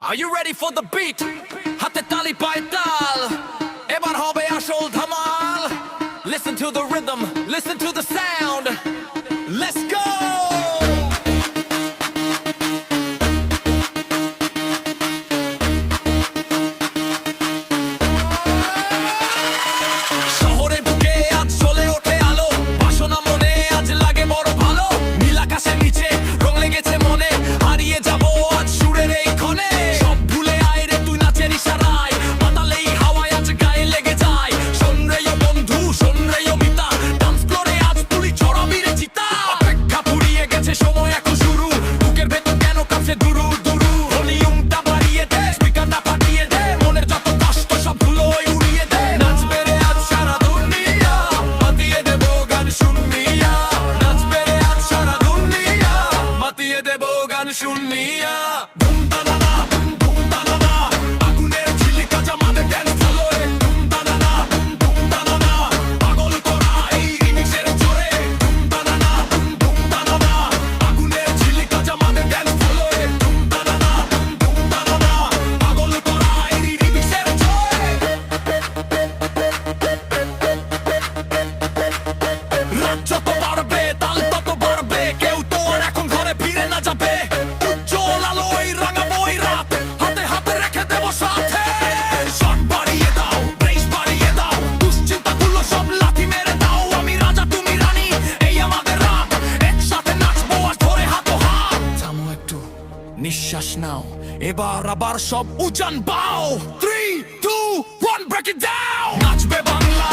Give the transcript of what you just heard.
Are you ready for the beat? হাতে তালি পায়ে তাল এবার হবে আসল Dhamaal Listen to the rhythm, listen to the sound Let's go! শহরে বুকে আজ জ্বলে ওঠে আলো বাসনা মনে আজ লাগে বড় ভালো নীল আকাশের নিচে রং লেগেছে মনে হারিয়ে যাব আজ সুরের এই ক্ষণে সব ভুলে আয় রে তুই নাচের ইশারায় বাতালেই হাওয়ায় আজ গায়ে লেগে যায় শোন রে ও বন্ধু শোন রে ও মিতা ডান্স ফ্লোরে আজ তুলি ছড়াবি রে চিতা অপেক্ষা ফুরিয়ে গেছে সময় এখন শুরু বুকের ভেতর কেন কাঁপছে দুরু দুরু ভলিউমটা বাড়িয়ে দে স্পিকারটা ফাটিয়ে দে মনের যত কষ্ট সব ধুলোয় উড়িয়ে দে নাচবে রে আজ সারা দুনিয়া মাতিয়ে দেব গান শুনিয়া নাচবে রে আজ সারা দুনিয়া মাতিয়ে দেব গান শুনিয়া ধুম তানানা ধুম তানানা আগুনের ঝিলিকা জামাতে ড্যান্স ফ্লোরে ধুম তানানা ধুম তানানা পাগল করা এই রিমিক্সের জোরে ধুম তানানা ধুম তানানা আগুনের ঝিলিকা জামাতে ড্যান্স ফ্লোরে ধুম তানানা পাগল করা এই রিমিক্সের জোরে রাত যত বাড়বে তাল তত বাড়বে কেউ তো আর এখন ঘরে ফিরে না যাবে উজ্জ্বল আলোয় রাঙাবো এই রাত হাতে হাতে রেখে দেবো সাথে শট বাড়িয়ে দাও ব্রেস বাড়িয়ে দাও দুশ্চিন্তাগুলো সব লাথি মেরে দাও আমি রাজা তুমি রানী এই আমাদের রাত একসাথে নাচবো আর ধরে হাতো হাত থামো একটু নিঃশ্বাস নাও এবার আবার সব উজান বাও 3, 2, 1 ব্রেক ইট ডাউন নাচবে বাংলা